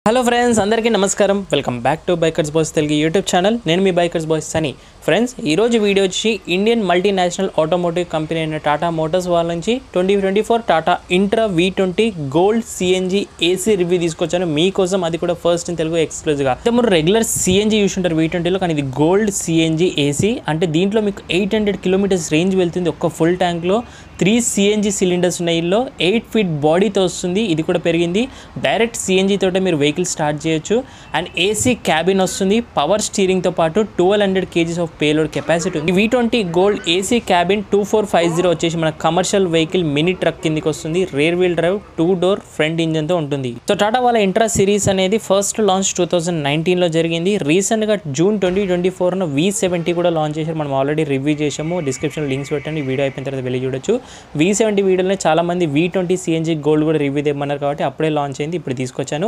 Hello friends, అందరికీ నమస్కారం. Welcome back to bikers boys Telugu YouTube channel. నేను మీ బైకర్స్ బాయ్స్ సనీ. ఫ్రెండ్స్, ఈరోజు వీడియో వచ్చి ఇండియన్ మల్టీనేషనల్ ఆటోమోటివ్ కంపెనీ అయిన టాటా మోటార్స్ వాళ్ళ నుంచి 2024 Tata Intra V20 gold CNG AC review తీసుకొచ్చాను మీకోసం. అది కూడా ఫస్ట్ ఇన్ తెలుగు ఎక్స్క్లూజివ్గా. మీరు రెగ్యులర్ సిఎన్జి చూసుంటారు V20లో, కానీ ఇది గోల్డ్ సిఎన్జి ఏసీ. అంటే దీంట్లో మీకు 800 కిలోమీటర్స్ రేంజ్ వెళ్తుంది ఒక్క ఫుల్ ట్యాంక్లో. 3 సిఎన్జి సిలిండర్స్ ఉన్నాయి. ఇందులో 8 ఫీట్ బాడీతో వస్తుంది. ఇది కూడా పెరిగింది. డైరెక్ట్ సిఎన్జి తోటే మీరు వెహికల్ స్టార్ట్ చేయొచ్చు. అండ్ ఏసీ క్యాబిన్ వస్తుంది. పవర్ స్టీరింగ్తో పాటు 1200 kgs ఆఫ్ పేలోడ్ కెపాసిటీ ఉంది. V20 గోల్డ్ ఏసీ క్యాబిన్ 2450 వచ్చేసి మన కమర్షియల్ వెహికల్ మినీ ట్రక్ కిందికి వస్తుంది. Rear wheel drive 2 door front ఇంజన్తో ఉంటుంది. సో టాటా వాళ్ళ ఇంట్రా సిరీస్ అనేది ఫస్ట్ లాంచ్ 2019లో జరిగింది. రీసెంట్గా జూన్ 2024 V70 కూడా లాంచ్ చేశారు. మనం ఆల్రెడీ రివ్యూ చేసాము. డిస్క్రిప్షన్ లింక్స్ పెట్టండి. వీడియో అయిపోయిన తర్వాత వెళ్ళి చూడొచ్చు. V70 వీడియోలో చాలామంది V20 సిఎన్జి గోల్డ్ కూడా రివ్యూ తెమ్మన్నారు కాబట్టి అప్పుడే లాంచ్ అయింది. ఇప్పుడు తీసుకొచ్చాను.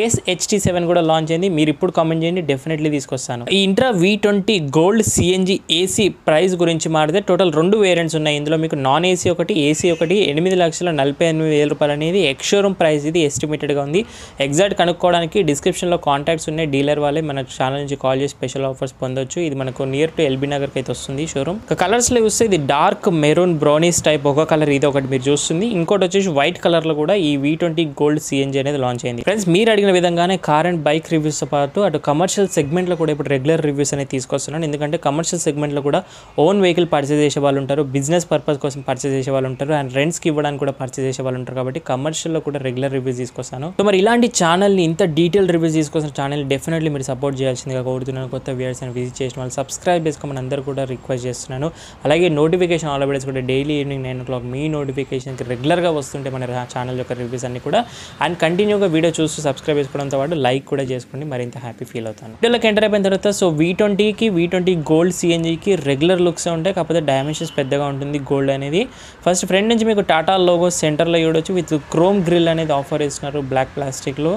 ఏస్ HT7 కూడా లాంచ్ అయింది. మీరు ఇప్పుడు కామెంట్ చేయండి, డెఫినెట్లీ తీసుకొస్తాను. ఈ intra V20 gold CNG AC price గురించి మాట్లాడితే టోటల్ 2 వేరియంట్స్ ఉన్నాయి. ఇందులో మీకు నాన్ ఏసీ ఒకటి, ఏసీ ఒకటి. 8,48,000 రూపాయలు అనేది ఎక్స్ షోరూమ్ ప్రైస్. ఇది ఎస్టిమేటెడ్గా ఉంది. ఎగ్జాక్ట్ కనుక్కోవడానికి డిస్క్రిప్షన్లో కాంటాక్ట్స్ ఉన్నాయి. డీలర్ వాళ్ళే మన ఛానల్ నుంచి కాల్ చేసి స్పెషల్ ఆఫర్స్ పొందొచ్చు. ఇది మనకు నియర్ టు ఎల్బీ నగర్కి అయితే వస్తుంది షోరూమ్. కలర్స్లో చూస్తే ఇది డార్క్ మెరూన్ బ్రౌనీస్ టైప్ ఒక కలర్, ఇది ఒకటి మీరు చూస్తుంది. ఇంకోటి వచ్చేసి వైట్ కలర్లో కూడా ఈ V20 గోల్డ్ సిఎన్జి అనేది లాంచ్ అయింది. ఫ్రెండ్స్, మీరు అడిగిన విధంగానే కార్ అండ్ బైక్ రివ్యూస్తో పాటు అటు కమర్షియల్ సెగ్మెంట్లో కూడా ఇప్పుడు రెగ్యులర్ రివ్యూస్ అనేది తీసుకొస్తున్నాను. ఎందుకంటే కమర్షియల్ సెగ్మెంట్లో కూడా ఓన్ వెహికల్ పర్చేస్ చేసే వాళ్ళు ఉంటారు, బిజినెస్ పర్పస్ కోసం పర్చేస్ చేసే వాళ్ళు ఉంటారు, అండ్ రెంట్స్కి ఇవ్వడానికి కూడా పర్చేస్ చేసే వాళ్ళు ఉంటారు. కాబట్టి కమర్షియల్లో కూడా రెగ్యులర్ రివ్యూస్ తీసుకొస్తాను. సో మరి ఇలాంటి ఛానల్ని, ఇంత డీటెయిల్ రివ్యూస్ తీసుకొచ్చిన ఛానల్ డెఫినెట్లీ మీరు సపోర్ట్ చేయాల్సిందిగా కోరుతున్నాను. కొత్త వ్యూవర్స్ అని విజిట్ చేసిన వాళ్ళు సబ్స్క్రైబ్ చేసుకోమని అందరూ కూడా రిక్వెస్ట్ చేస్తున్నాను. అలాగే నోటిఫికేషన్ ఆల్ అప్డేట్స్ కూడా డైలీ ఈవినింగ్ 9 o'clock మీ నోటిఫికేషన్కి రెగ్యులర్గా వస్తుంటే మన ఛానల్ యొక్క రివ్యూస్ అన్ని కూడా. అండ్ కంటిన్యూగా వీడియో చూస్తూ సబ్స్క్రైబ్ చేసుకోవడంతో పాటు లైక్ కూడా చేసుకోండి, మరింత హ్యాపీ ఫీల్ అవుతాను. వీడియోలోకి ఎంటర్ అయిపోయిన తర్వాత సో V20 గోల్డ్ సిఎన్జికి రెగ్యులర్ లుక్స్ ఉంటాయి, కాకపోతే డైమెన్షన్స్ పెద్దగా ఉంటుంది గోల్డ్ అనేది. ఫస్ట్ ఫ్రంట్ నుంచి మీకు టాటా లోగో సెంటర్లో చూడొచ్చు. విత్ క్రోమ్ గ్రిల్ అనేది ఆఫర్ ఇస్తున్నారు బ్లాక్ ప్లాస్టిక్లో.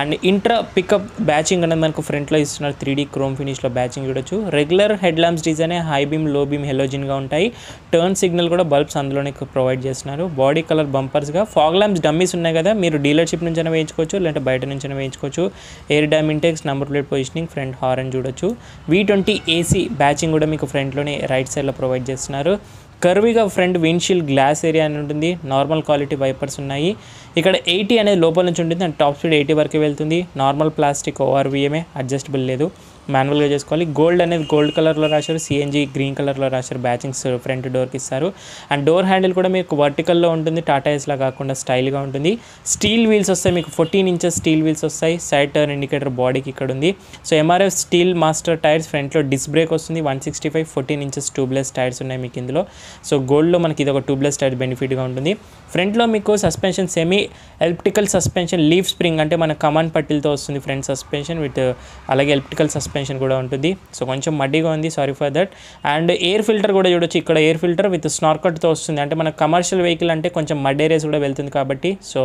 అండ్ ఇంట్రా పికప్ బ్యాచింగ్ అనేది మనకు ఫ్రంట్లో ఇస్తున్నారు. 3D క్రోమ్ ఫినిష్లో బ్యాచింగ్ చూడొచ్చు. Regular head lamps design high beam, low beam, హెలోజిన్గా ఉంటాయి. టర్న్ సిగ్నల్ కూడా బల్బ్స్ అందులోనే ప్రొవైడ్ చేస్తున్నారు. బాడీ కలర్ బంపర్స్గా ఫాగ్ ల్యాంప్స్ డమ్మీస్ ఉన్నాయి కదా, మీరు డీలర్షిప్ నుంచి అయినా వేయించుకోవచ్చు, లేదంటే బయట నుంచి అయినా వేయించుకోవచ్చు. Air dam intakes, number plate positioning, front horn చూడొచ్చు. V20 ఏసీ బ్యాచింగ్ కూడా మీకు ఫ్రంట్లోనే రైట్ సైడ్లో ప్రొవైడ్ చేస్తున్నారు. కర్వీగా ఫ్రంట్ విండ్షీల్డ్ గ్లాస్ ఏరియా అని ఉంటుంది. నార్మల్ క్వాలిటీ వైపర్స్ ఉన్నాయి. ఇక్కడ 80 అనేది లోపల నుంచి ఉంటుంది, అండ్ టాప్ స్పీడ్ 80 వరకు వెళ్తుంది. నార్మల్ ప్లాస్టిక్ ORVMే, అడ్జస్టబుల్ లేదు, మాన్యువల్గా చేసుకోవాలి. గోల్డ్ అనేది గోల్డ్ కలర్లో రాశారు, సిఎన్జి గ్రీన్ కలర్లో రాశారు. బ్యాచింగ్స్ ఫ్రంట్ డోర్కి ఇస్తారు. అండ్ డోర్ హ్యాండిల్ కూడా మీకు వర్టికల్లో ఉంటుంది, టాటా ఏస్లా కాకుండా స్టైల్గా ఉంటుంది. స్టీల్ వీల్స్ వస్తాయి, మీకు 14 inches స్టీల్ వీల్స్ వస్తాయి. సైడ్ టర్న్ ఇండికేటర్ బాడీకి ఇక్కడ ఉంది. So MRF steel master tyres. ఫ్రంట్లో డిస్క్ బ్రేక్ వస్తుంది. 165 14 inches ట్యూబ్లెస్ టైర్స్ ఉన్నాయి మీకు ఇందులో. సో గోల్డ్లో మనకి ఇది ఒక ట్యూబ్లెస్ టైర్ బెనిఫిట్గా ఉంటుంది. ఫ్రంట్లో మీకు suspension semi elliptical suspension, leaf spring అంటే మన కమాండ్ పట్టిల్తో వస్తుంది ఫ్రంట్ సస్పెన్షన్ విత్. అలాగే ఎలిప్టికల్ సస్పెన్షన్ కూడా ఉంటుంది. సో కొంచెం మడ్డిగా ఉంది, sorry for that. And air filter కూడా చూడొచ్చు. ఇక్కడ ఎయిర్ ఫిల్టర్ విత్ స్నార్కట్తో వస్తుంది. అంటే మన కమర్షియల్ వెహికల్ అంటే కొంచెం మడ్ ఏరియాస్ కూడా వెళ్తుంది కాబట్టి సో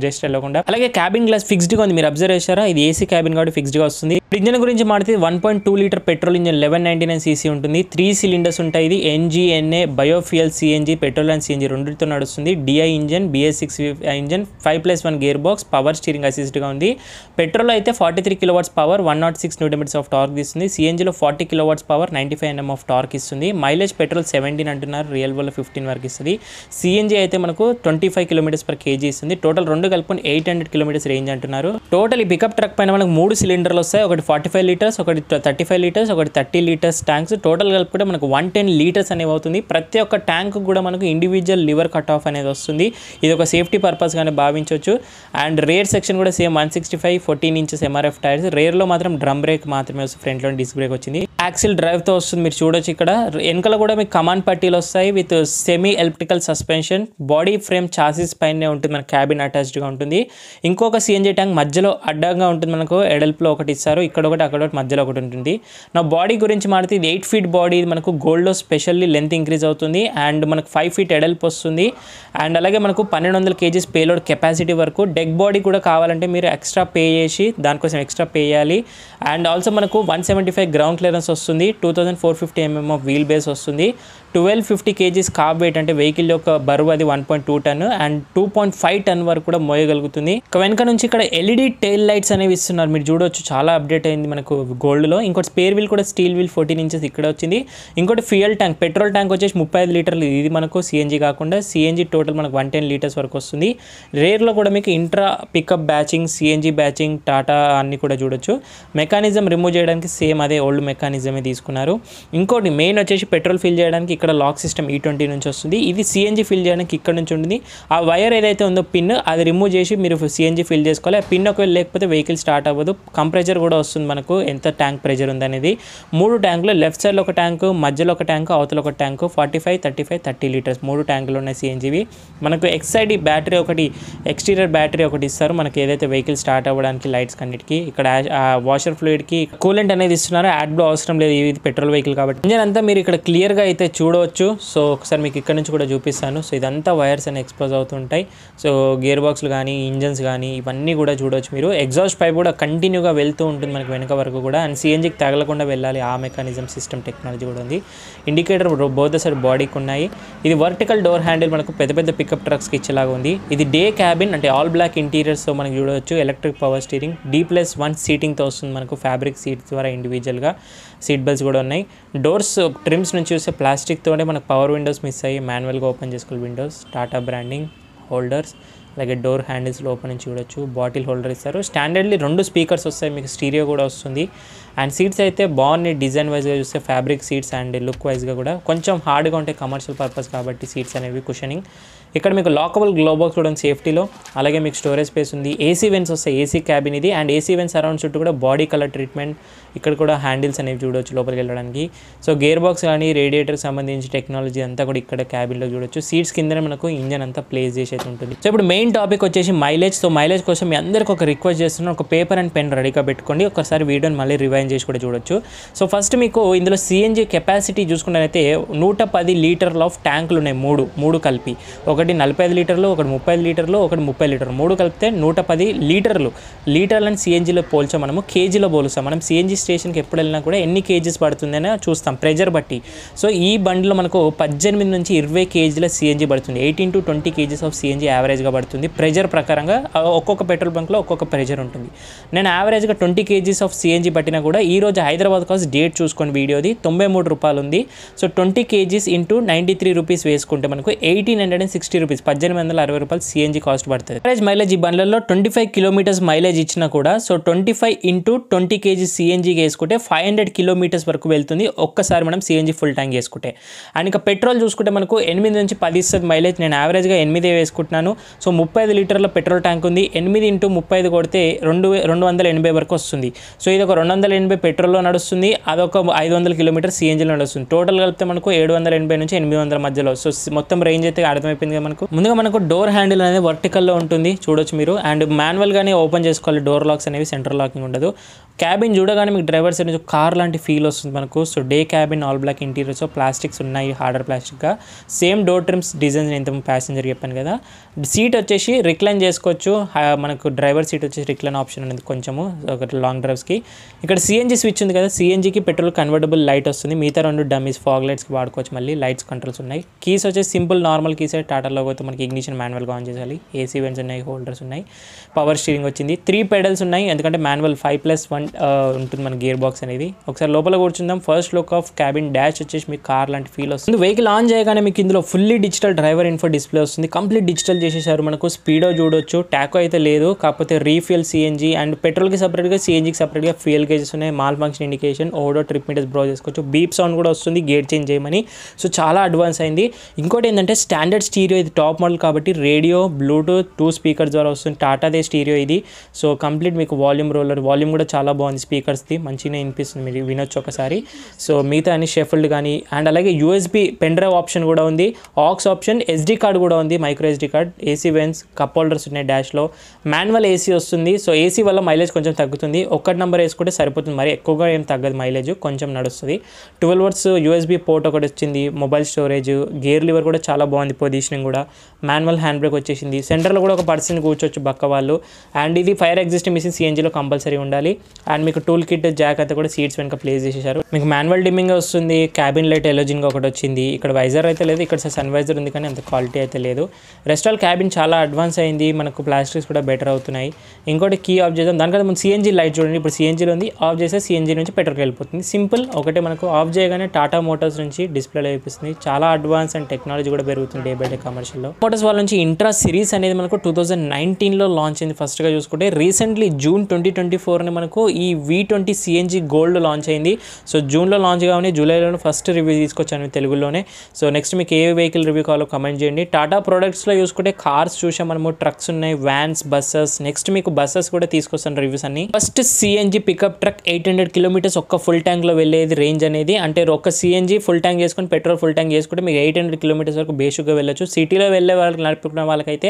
జస్ట్ వెళ్ళకుండా. అలాగే క్యాబిన్ గ్లాస్ ఫిక్స్డ్గా ఉంది, మీరు అబ్జర్వ్ చేశారా? ఇది ఏసీ క్యాబిన్ కాబట్టి ఫిక్స్డ్గా వస్తుంది. ఇంజన్ గురించి మాట్లాడితే 1.2 లీటర్ పెట్రోల్ ఇంజన్ 1199 cc ఉంటుంది. 3 సిలిండర్స్ ఉంటాయి. ఇది NGNA biofuel CNG, petrol and CNG రెండింటితో నడుస్తుంది. DI engine, BS6 engine, 5+1 gear box, power steering అసిస్ట్గా ఉంది. పెట్రోల్ అయితే 43 kilowatts power, 106 Nm of torque ఇస్తుంది. సిఎన్జిలో 40 kilowatts power, 95 Nm of torque ఇస్తుంది. మైలేజ్ పెట్రోల్ 17 అంటున్నారు, రియల్ వల్ల 15 వరకు ఇస్తుంది. సిఎన్జి అయితే మనకు 25 km/kg ఇస్తుంది. టోటల్ రెండు కలుపుకొని 800 kilometers రేంజ్ అంటున్నారు. టోటల్ ఈ పికప్ ట్రక్ పైన మనకు 3 సిలిండర్లు వస్తాయి. ఒకటి 45 liters, ఒకటి 35 liters, ఒకటి 30 liters ట్యాంక్స్. టోటల్ కలుపుకుంటే మనకు 110 liters అనేవి అవుతుంది. ప్రతి ఒక్క ట్యాంక్ కూడా మనకు ఇండివిజువల్ లివర్ కట్ ఆఫ్ అనేది వస్తుంది. ఇది ఒక సేఫ్టీ పర్పస్గానే భావించవచ్చు. అండ్ రేర్ సెక్షన్ కూడా సేమ్ 165 14 inches MRF టైర్స్. రేర్లో మాత్రం డ్రమ్ బ్రేక్ మాత్రమే వస్తుంది, ఫ్రంట్లో డిస్క్ బ్రేక్ వచ్చింది. యాక్సిల్ డ్రైవ్తో వస్తుంది, మీరు చూడొచ్చు. ఇక్కడ వెనకాల కూడా మీకు కమాండ్ పట్టీలు వస్తాయి with semi elliptical suspension. Body frame chassis పైనే ఉంటుంది, మన క్యాబిన్ అటాచ్డ్గా ఉంటుంది. ఇంకొక సిఎన్జి ట్యాంక్ మధ్యలో అడ్డంగా ఉంటుంది, మనకు ఎడల్పులో ఒకటి ఇస్తారు. ఇక్కడ ఒకటి, అక్కడ ఒకటి, మధ్యలో ఒకటి ఉంటుంది. నా బాడీ గురించి మాడితే ఇది 8 feet బాడీ. ఇది మనకు గోల్డ్లో స్పెషల్లీ లెంత్ ఇంక్రీజ్ అవుతుంది. అండ్ మనకు 5 feet ఎడల్పు వస్తుంది. అండ్ అలాగే మనకు 1200 kgs పేలోడ్ కెపాసిటీ వరకు. డెక్ బాడీ కూడా కావాలంటే మీరు ఎక్స్ట్రా పే చేసి దానికోసం ఎక్స్ట్రా పే చేయాలి. అండ్ ఆల్సో మనకు 175 గ్రౌండ్ క్లియరెన్స్ వస్తుంది. 2450 mm ఆఫ్ వీల్ బేస్ వస్తుంది. 1250 kgs కార్బ్ వెయిట్, అంటే వెహికల్ యొక్క బరువు అది 1.2 టన్ అండ్ 2.5 టన్ వరకు కూడా మోయగలుగుతుంది. వెనక నుంచి ఇక్కడ ఎల్ఈడి టైల్ లైట్స్ అనేవి ఇస్తున్నారు, మీరు చూడవచ్చు. చాలా అప్డేట్ అయింది మనకు గోల్డ్లో. ఇంకోటి స్పేర్ వీల్ కూడా స్టీల్ వీల్ 14 ఇంచెస్ ఇక్కడ వచ్చింది. ఇంకోటి ఫ్యూయల్ ట్యాంక్, పెట్రోల్ ట్యాంక్ వచ్చేసి 35 లీటర్లు, ఇది మనకు సిఎన్జీ కాకుండా. సిఎన్జీ టోటల్ మనకు 110 లీటర్స్ వరకు వస్తుంది. రేర్లో కూడా మీకు ఇంట్రా పికప్ బ్యాచింగ్, సిఎన్జీ బ్యాచింగ్, టాటా అన్ని కూడా చూడొచ్చు. మెకానిజం రిమూవ్ చేయడానికి సేమ్ అదే ఓల్డ్ మెకానిజమే తీసుకున్నారు. ఇంకోటి మెయిన్ వచ్చేసి పెట్రోల్ ఫిల్ చేయడానికి ఇక్కడ లాక్ సిస్టమ్ E20 నుంచి వస్తుంది. ఇది సిఎన్జీ ఫిల్ చేయడానికి ఇక్కడ నుంచి ఉంటుంది. ఆ వైర్ ఏదైతే ఉందో పిన్, అది రిమూవ్ చేసి మీరు సిఎన్జీ ఫిల్ చేసుకోవాలి. ఆ పిన్ ఒకవేళ లేకపోతే వెహికల్ స్టార్ట్ అవ్వదు. కంప్రెజర్ కూడా వస్తుంది మనకు, ఎంత ట్యాంక్ ప్రెజర్ ఉందనేది. 3 ట్యాంకులు, లెఫ్ట్ సైడ్లో ఒక ట్యాంకు, మధ్యలో ఒక ట్యాంకు, అవతల ఒక ట్యాంకు. 45, 35, 30 లీటర్స్ 3 ట్యాంకులు ఉన్నాయి సిఎన్జీవి. మనకు ఎక్సైడ్ బ్యాటరీ ఒకటి, ఎక్స్టీరియర్ బ్యాటరీ ఒకటి ఇస్తారు మనకి, ఏదైతే వెహికల్ స్టార్ట్ అవ్వడానికి లైట్స్ కన్నిటికి. ఇక్కడ వాషర్ ఫ్లూయిడ్కి కూలెంట్ అనేది ఇస్తున్నారు. యాడ్ బ్లో అవసరం లేదు, ఇది పెట్రోల్ వెహికల్ కాబట్టి. ఇంజన్ అంతా మీరు ఇక్కడ క్లియర్గా అయితే చూడవచ్చు. సో ఒకసారి మీకు ఇక్కడ నుంచి కూడా చూపిస్తాను. సో ఇదంతా వైర్స్ అని ఎక్స్పోజ్ అవుతుంటాయి. సో గేర్ బాక్స్లు కానీ, ఇంజన్స్ కానీ, ఇవన్నీ కూడా చూడవచ్చు మీరు. ఎగ్జాస్ట్ పైప్ కూడా కంటిన్యూగా వెళ్తూ ఉంటుంది మనకి వెనక వరకు కూడా. అండ్ సిఎన్జీకి తగలకుండా వెళ్ళాలి, ఆ మెకానిజం సిస్టమ్ టెక్నాలజీ కూడా ఉంది. ఇండికేటర్ బోత్ సైడ్ బాడీకి ఉన్నాయి. ఇది వర్టికల్ డోర్ హ్యాండిల్, మనకు పెద్ద పెద్ద పికప్ ట్రక్స్కి ఇచ్చేలాగా ఉంది. ఇది డే క్యాబిన్, అంటే ఆల్ బ్లాక్ ఇంటీరియర్స్తో మనకు చూడవచ్చు. ఎలక్ట్రిక్ పవర్ స్టీరింగ్, D+1 సీటింగ్తో వస్తుంది మనకు, ఫ్యాబ్రిక్ సీట్స్ ద్వారా ఇండివిజువల్గా. సీట్ బెల్ట్స్ కూడా ఉన్నాయి. డోర్స్ ట్రిమ్స్ నుంచి చూస్తే ప్లాస్టిక్తోనే మనకు పవర్ విండోస్ మిస్ అయ్యి మాన్యువల్గా ఓపెన్ చేసుకోవాలి విండోస్. టాటా బ్రాండింగ్, హోల్డర్స్, అలాగే డోర్ హ్యాండిల్స్ లోపల నుంచి చూడొచ్చు. బాటిల్ హోల్డర్ ఇస్తారు. స్టాండర్డ్లీ 2 స్పీకర్స్ వస్తాయి, మీకు స్టీరియో కూడా వస్తుంది. అండ్ సీట్స్ అయితే బాగున్నాయి, డిజైన్ వైజ్గా చూస్తే ఫ్యాబ్రిక్ సీట్స్ అండ్ లుక్ వైజ్గా కూడా. కొంచెం హార్డ్గా ఉంటాయి కమర్షియల్ పర్పస్ కాబట్టి సీట్స్ అనేవి, కుషనింగ్. ఇక్కడ మీకు లాకబుల్ గ్లో బాక్స్ కూడా సేఫ్టీలో. అలాగే మీకు స్టోరేజ్ స్పేస్ ఉంది. ఏసీ వెన్స్ వస్తాయి, ఏసీ క్యాబిన్ ఇది. అండ్ ఏసీ వెన్స్ అరౌండ్ చుట్టూ కూడా బాడీ కలర్ ట్రీట్మెంట్. ఇక్కడ కూడా హ్యాండిల్స్ అనేవి చూడవచ్చు లోపలికి వెళ్ళడానికి. సో గేర్ బాక్స్ కానీ, రేడియేటర్కి సంబంధించి టెక్నాలజీ అంతా కూడా ఇక్కడ క్యాబిన్లో చూడొచ్చు. సీట్స్ కిందనే మనకు ఇంజన్ అంతా ప్లేస్ చేసేది ఉంటుంది. సో ఇప్పుడు మెయిన్ టాపిక్ వచ్చేసి మైలేజ్. సో మైలేజ్ కోసం మీ అందరికీ ఒక రిక్వెస్ట్ చేస్తున్నాను, ఒక పేపర్ అండ్ పెన్ రెడీగా పెట్టుకోండి. ఒకసారి వీడియోని మళ్ళీ రివైండ్ చేసి కూడా చూడొచ్చు. సో ఫస్ట్ మీకు ఇందులో సిఎన్జీ కెపాసిటీ చూసుకున్నట్లయితే 110 లీటర్ల ఆఫ్ ట్యాంకులు ఉన్నాయి, మూడు కలిపి. ఒకటి 45 లీటర్లు, ఒకటి 30 లీటర్లు, ఒకటి 30 లీటర్లు, 3 కలిపితే 110 లీటర్లు. లీటర్లను సిఎన్జీలో పోల్చాం మనము, కేజీలో పోలుస్తాం. మనం సిఎన్జీ స్టేషన్కి ఎప్పుడు వెళ్ళినా కూడా ఎన్ని కేజీస్ పడుతుందని చూస్తాం ప్రెజర్ బట్టి. సో ఈ బండిలో మనకు 18 నుంచి 20 కేజీల సిఎన్జీ పడుతుంది. 18 to 20 కేజీస్ ఆఫ్ సిఎన్జీ యావరేజ్గా పడుతుంది ప్రెజర్ ప్రకారంగా. ఒక్కొక్క పెట్రోల్ బంక్లో ఒక్కొక్క ప్రెజర్ ఉంటుంది. నేను యావరేజ్గా 20 కేజీస్ ఆఫ్ సిఎన్జీ పట్టినా కూడా ఈరోజు హైదరాబాద్ కాస్ట్ డేట్ చూసుకొని వీడియోది 93 రూపాయలు ఉంది. సో 20 కేజీస్ ఇంటూ 93 రూపీస్ వేసుకుంటే మనకు 1860 రూపీస్, 1860 రూపాయలు సిఎన్జీ కాస్ట్ పడుతుంది. యావరేజ్ మైలేజ్ ఈ బండ్లలో 25 కిలోమీటర్స్ మైలేజ్ ఇచ్చినా కూడా, సో 25 ఇంటూ 20 కేజీ సిఎన్జీకి వేసుకుంటే 500 కిలోమీటర్స్ వరకు వెళ్తుంది ఒక్కసారి మనం సిఎన్జీ ఫుల్ ట్యాంక్ వేసుకుంటే. అండ్ ఇంకా పెట్రోల్ చూసుకుంటే మనకు 8 నుంచి 10 ఇస్తుంది మైలేజ్. నేను యావరేజ్గా 8 వేసుకుంటున్నాను. సో 35 లీటర్ల పెట్రోల్ ట్యాంక్ ఉంది. 8 ఇంటూ 35 కొడితే 280 వరకు వస్తుంది. సో ఇది ఒక 280 పెట్రోల్లో నడుస్తుంది, అదొక 500 కిలోమీటర్ సిఎన్జీలో నడుస్తుంది. టోటల్ కలిపితే మనకు 780 నుంచి 800 మధ్యలో. సో మొత్తం రేంజ్ అయితే అర్థమైపోయింది. ముందుగా మనకు డోర్ హ్యాండిల్ అనేది వర్టికల్లో ఉంటుంది చూడొచ్చు మీరు. అండ్ మాన్యువల్గానే ఓపెన్ చేసుకోవాలి, డోర్ లాక్స్ అనేవి సెంటర్ లాకింగ్ ఉండదు. క్యాబిన్ చూడగానే మీకు డ్రైవర్ సైడ్ నుంచి కార్ లాంటి ఫీల్ వస్తుంది మనకు. So the cabin all black interiors, plastics ఉన్నాయి, హార్డర్ ప్లాస్టిక్గా. సేమ్ డోర్ ట్రిమ్స్ డిజైన్స్ ఇంత ప్యాసింజర్ చెప్పాను కదా. సీట్ వచ్చేసి రిక్లైన్ చేసుకోవచ్చు. మనకు డ్రైవర్ సీట్ వచ్చేసి రిక్లైన్ ఆప్షన్ అనేది కొంచెము ఒకటి లాంగ్ డ్రైవ్స్కి. ఇక్కడ సిఎన్జీ స్విచ్ ఉంది కదా, సిఎన్జీకి పెట్రోల్ కన్వర్టబుల్ లైట్ వస్తుంది. మిగతా 2 డమ్మీస్ ఫాగ్ లైట్స్కి వాడుకోవచ్చు. మళ్ళీ లైట్స్ కంట్రోల్స్ ఉన్నాయి. కీస్ వచ్చేసి సింపుల్ నార్మల్ కీస్. టాటాలో పోతే మనకి ఇగ్నిషన్ మాన్యువల్గా ఆన్ చేయాలి. ఏసీ వెంట్స్ ఉన్నాయి, హోల్డర్స్ ఉన్నాయి, పవర్ స్టీరింగ్ వచ్చింది. 3 పెడల్స్ ఉన్నాయి, ఎందుకంటే మాన్యువల్ 5+1 ఉంటుంది మన గేర్ బాక్స్ అనేది. ఒకసారి లోపల కూర్చుందాం. First look of cabin dash వచ్చేసి మీకు కార్ లాంటి ఫీల్ వస్తుంది. వెహికల్ ఆన్ చేయగానే మీకు ఇందులో fully digital driver info display వస్తుంది. కంప్లీట్ డిజిటల్ చేసేసారు మనకు. స్పీడో చూడొచ్చు, టాకో అయితే లేదు, కాకపోతే రీఫ్యూల్ సిఎన్జీ అండ్ పెట్రోల్కి సపరేట్గా, సిఎన్జీకి సపరేట్గా ఫ్యూయల్ గేజెస్ ఉన్నాయి. Malfunction indication, odo trip meters browse చేసుకోవచ్చు. బీప్ సౌండ్ కూడా వస్తుంది గేట్ చేంజ్ చేయమని. సో చాలా అడ్వాన్స్ అయింది. ఇంకోటి ఏంటంటే స్టాండర్డ్ స్టీరియో, ఇది టాప్ మోడల్ కాబట్టి రేడియో, బ్లూటూత్, 2 స్పీకర్స్ ద్వారా వస్తుంది. టాటాదే స్టీరియో ఇది. సో కంప్లీట్ మీకు వాల్యూమ్ రోలర్, వాల్యూమ్ కూడా చాలా బాగుంది స్పీకర్స్ది, మంచిగా వినిపిస్తుంది, మీరు వినొచ్చు ఒకసారి. సో మిగతా అన్ని షఫల్డ్ కానీ. అండ్ అలాగే యూఎస్బీ పెన్ డ్రైవ్ ఆప్షన్ కూడా ఉంది, ఆక్స్ ఆప్షన్, ఎస్డీ కార్డ్ కూడా ఉంది, micro SD card. AC veins, cup holders ఉన్నాయి డాష్లో. మాన్యువల్ ఏసీ వస్తుంది. సో ఏసీ వల్ల మైలేజ్ కొంచెం తగ్గుతుంది. 1 నెంబర్ వేసుకుంటే సరిపోతుంది, మరి ఎక్కువగా ఏం తగ్గదు మైలేజ్, కొంచెం నడుస్తుంది. 12 volts యూఎస్బీ పోర్ట్ ఒకటి వచ్చింది, మొబైల్ స్టోరేజ్, గేర్ లివర్ కూడా చాలా బాగుంది, పొజిషనింగ్ కూడా. మాన్యువల్ హ్యాండ్ బ్రేక్ వచ్చేసింది. సెంటర్లో కూడా ఒక పర్సన్ కూర్చోవచ్చు పక్క వాళ్ళు. అండ్ ఇది ఫైర్ ఎగ్జిస్టింగ్ మిషన్ సిఎన్జీలో కంపల్సరీ ఉండాలి. అండ్ మీకు టూల్ కిట్ జాక్ అయితే కూడా సీట్స్ వెనక ప్లేస్ చేసేసారు. మీకు మాన్యువల్ డిమ్మింగ్ వస్తుంది, క్యాబిన్ లైట్ ఎలోజిన్గా ఒకటి వచ్చింది. ఇక్కడ వైజర్ అయితే లేదు, ఇక్కడ సన్ వైజర్ ఉంది కానీ అంత క్వాలిటీ అయితే లేదు. రెస్ట్ ఆల్ క్యాబిన్ చాలా అడ్వాన్స్ అయింది, మనకు ప్లాస్టిక్స్ కూడా బెటర్ అవుతున్నాయి. ఇంకోటి కీ ఆఫ్ చేద్దాం, దానికంటే ముందు సిఎన్జీ లైట్ చూడండి. ఇప్పుడు సిఎన్జీలో ఉంది, ఆఫ్ చేస్తే సిఎన్జీ నుంచి పెట్రోల్కి వెళ్ళిపోతుంది. సింపుల్ ఒకటే, మనకు ఆఫ్ చేయగానే టాటా మోటార్స్ నుంచి డిస్ప్లేలో చూపిస్తుంది. చాలా అడ్వాన్స్ అండ్ టెక్నాలజీ కూడా పెరుగుతుంది డే బై డే కమర్షియల్లో. మోటార్స్ వాళ్ళ నుంచి ఇంట్రా సిరీస్ అనేది మనకు 2019లో లాంచ్ అయింది. ఫస్ట్గా చూసుకుంటే రీసెంట్లీ జూన్ 2024 మనకు ఈ V20 సిఎన్జీ గోల్డ్ లాంచ్ అయింది. సో జూన్లో లాంచ్ కావాలి, జూలైలో ఫస్ట్ రివ్యూ తీసుకొచ్చాను తెలుగులోనే. సో నెక్స్ట్ మీకు ఏ వెహికల్ రివ్యూ కావాలో కమెంట్ చేయండి. టాటా ప్రొడక్ట్స్లో చూసుకుంటే కార్స్ చూసాం మనము, ట్రక్స్ ఉన్నాయి, వ్యాన్స్, బస్సెస్. నెక్స్ట్ మీకు బస్సెస్ కూడా తీసుకొస్తాను రివ్యూస్ అన్ని. First CNG pickup truck 800 kilometres ఒక్క ఫుల్ ట్యాంక్లో వెళ్ళేది రేంజ్ అనేది. అంటే ఒక సిఎన్జీ ఫుల్ ట్యాంక్ చేసుకుని పెట్రోల్ ఫుల్ ట్యాంక్ చేసుకుంటే మీకు 800 కిలోమీటర్స్ వరకు బేసిక్గా వెళ్ళొచ్చు. సిటీలో వెళ్ళే వాళ్ళకి, నడుపుకునే వాళ్ళకైతే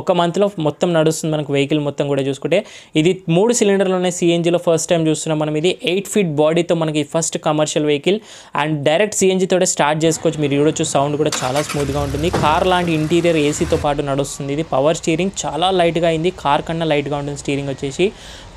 ఒక మంత్లో మొత్తం నడుస్తుంది మనకు వెహికల్ మొత్తం కూడా చూసుకుంటే. ఇది 3 సిలిండర్లు ఉన్నాయి సిఎన్జీలో, ఫస్ట్ టైం చూస్తున్నాం మనం. ఇది 8 ఫీట్ బాడీతో మనకి first commercial vehicle and direct CNG తోటే స్టార్ట్ చేసుకోవచ్చు. మీరు చూడొచ్చు, సౌండ్ కూడా చాలా స్మూత్గా ఉంటుంది. కార్ లాంటి ఇంటీరియర్ ఏసీతో పాటు నడుస్తుంది. ఇది పవర్ స్టీరింగ్, చాలా లైట్గా అయింది, కార్ కన్నా లైట్గా ఉంటుంది స్టీరింగ్ వచ్చేసి.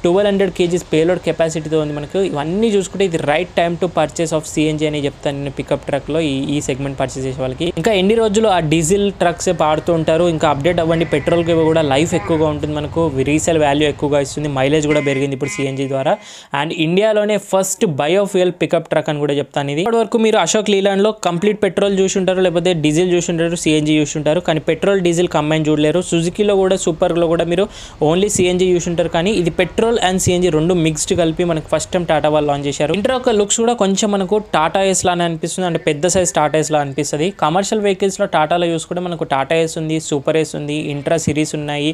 1200 kgs పేలోడ్ కెపాసిటీతో ఉంది మనకు. ఇవన్నీ చూసుకుంటే ఇది right time to purchase of CNG అని చెప్తాను నేను పికప్ ట్రక్లో, ఈ సెగ్మెంట్ పర్చేస్ చేసే వాళ్ళకి. ఇంకా ఎన్ని రోజులు ఆ డీజిల్ ట్రక్స్ పాడుతూ ఉంటారు, ఇంకా అప్డేట్ అవ్వండి. పెట్రోల్కి కూడా లైఫ్ ఎక్కువగా ఉంటుంది మనకు, రీసేల్ వాల్యూ ఎక్కువగా ఇస్తుంది, మైలేజ్ కూడా పెరిగింది ఇప్పుడు సిఎన్జీ ద్వారా. అండ్ ఇండియాలోనే ఫస్ట్ బయోఫ్యూయల్ పికప్ ట్రక్ అని కూడా చెప్తాను ఇది. ఇప్పటివరకు మీరు అశోక్ లీలాండ్లో కంప్లీట్ పెట్రోల్ చూసి ఉంటారు, లేకపోతే డీజిల్ చూసి ఉంటారు, సిఎన్జీ చూసి ఉంటారు, కానీ పెట్రోల్ డీజిల్ కంబైన్ చూడలేరు. సుజుకీలో కూడా, సూపర్లో కూడా మీరు ఓన్లీ సిఎన్జీ చూసి ఉంటారు, కానీ ఇది పెట్రోల్ అండ్ సిఎన్జీ రెండు మిక్స్డ్ కలిపి మనకు ఫస్ట్ టైం టాటా వాళ్ళు లాంచ్ చేశారు. ఇంటర్ ఒక లుక్స్ కూడా కొంచెం మనకు టాటా ఎస్ లానే అనిపిస్తుంది, అంటే పెద్ద సైజ్ టాటా ఎస్ లా అనిపిస్తుంది. కమర్షియల్ వెహికల్స్లో టాటాలో చూసుకుంటే మనకు టాటా ఎస్ ఉంది, సూపర్ ఎస్ ఉంది, ఇంట్రా సిరీస్ ఉన్నాయి,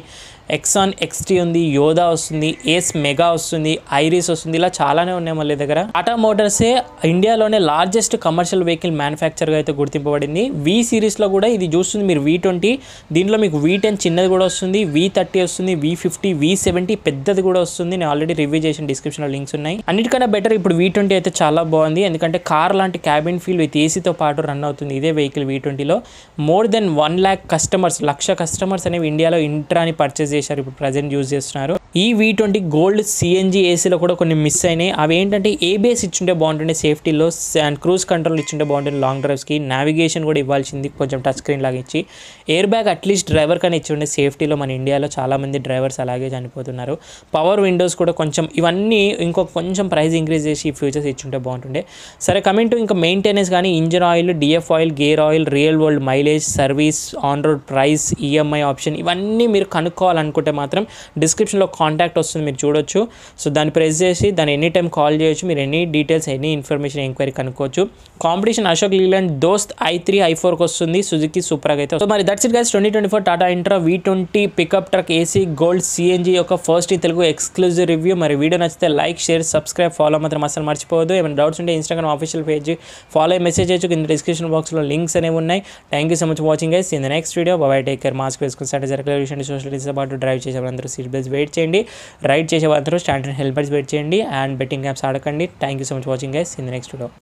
ఎక్సాన్ XT ఉంది, యోదా వస్తుంది, ఏస్ మెగా వస్తుంది, ఐరిస్ వస్తుంది, ఇలా చాలానే ఉన్నాయి మళ్ళీ దగ్గర. టాటా మోటార్సే ఇండియాలోనే లార్జెస్ట్ కమర్షియల్ వెహికల్ మ్యానుఫ్యాక్చర్గా అయితే గుర్తింపబడింది. V సిరీస్లో కూడా ఇది చూస్తుంది మీరు V20, దీంట్లో మీకు V10 చిన్నది కూడా వస్తుంది, V30 వస్తుంది, V50, V70 పెద్దది కూడా వస్తుంది. నేను ఆల్రెడీ రివ్యూ చేసిన డిస్క్రిప్షన్లో లింక్స్ ఉన్నాయి. అన్నిటికన్నా బెటర్ ఇప్పుడు V20 అయితే చాలా బాగుంది, ఎందుకంటే కార్ లాంటి క్యాబిన్ ఫీల్ విత్ ఏసీతో పాటు రన్ అవుతుంది ఇదే వెహికల్ V20లో. More than 1 lakh customers, 1,00,000 customers అనేవి ఇండియాలో ఇంట్రాని పర్చేస్ చేశారు, ఇప్పుడు ప్రజెంట్ యూజ్ చేస్తున్నారు. ఈ V20 గోల్డ్ సిఎన్జీ ఏసీలో కూడా కొన్ని మిస్ అయినాయి. అవి ఏంటంటే ABS ఇచ్చుంటే బాగుంటుండే సేఫ్టీలో, అండ్ క్రూజ్ కంట్రోల్ ఇచ్చుంటే బాగుంటుంది లాంగ్ డ్రైవ్స్కి, నావిగేషన్ కూడా ఇవ్వాల్సింది కొంచెం టచ్ స్క్రీన్ లాగా ఇచ్చి. ఎయిర్ బ్యాగ్ అట్లీస్ట్ డ్రైవర్ కానీ ఇచ్చి ఉండే సేఫ్టీలో. మన ఇండియాలో చాలామంది డ్రైవర్స్ అలాగే చనిపోతున్నారు. పవర్ విండోస్ కూడా కొంచెం, ఇవన్నీ ఇంకొక కొంచెం ప్రైస్ ఇంక్రీజ్ చేసి ఈ ఫ్యూచర్స్ ఇచ్చుంటే బాగుంటుండే. సరే కమింగ్ టు ఇంకా మెయింటెనెన్స్ కానీ, engine oil, DF oil, gear oil, real world mileage, service, on road price, EMI option, ఇవన్నీ మీరు కనుక్కోవాలనుకుంటే మాత్రం డిస్క్రిప్షన్లో కాంటాక్ట్ వస్తుంది, మీరు చూడొచ్చు. సో దాన్ని ప్రెస్ చేసి దాన్ని ఎనీ టైం కాల్ చేయొచ్చు, మీరు any details, any information, enquiry కనుక్కోవచ్చు. కాంపిటీషన్ అశోక్ లీలాండ్ దోస్త్ i3, i4కి వస్తుంది, సుజుకి సూపర్గా అయితే. సో మరి that's it guys, 2024 Tata Intra V20 pickup truck AC gold CNG యొక్క ఫస్ట్ ఈ తెలుగు ఎక్స్క్లూజివ్ రివ్యూ. మరి వీడియో నచ్చితే లైక్, షేర్, సబ్స్క్రైబ్, ఫాలో మాత్రం అసలు మర్చిపోవద్దు. ఏమైనా డౌట్స్ ఉంటే ఇన్స్టాగ్రామ్ ఆఫీషియల్ పేజ్ ఫాలో అయ్యి మెసేజ్ చేయొచ్చు, కింద డిస్క్రిప్షన్ బాక్స్లో లింక్స్ అనేవి ఉన్నాయి. Thank you so much watching guys. In the next video bye, take care, mask వేసుకుని శానిటైజర్ విషయం, సోషల్ డిస్టెన్స్ పాటు డ్రైవ్ చేసే వాళ్ళందరూ సీట్ బెల్ట్స్ వెయిట్ చేయండి, రైడ్ చేసే వాళ్ళందరూ స్టాండర్డ్ హెల్మెట్స్ వెయిట్ చేయండి, అండ్ బెట్టింగ్ యాప్స్ ఆడకండి. Thank you so much watching guys. In the next video.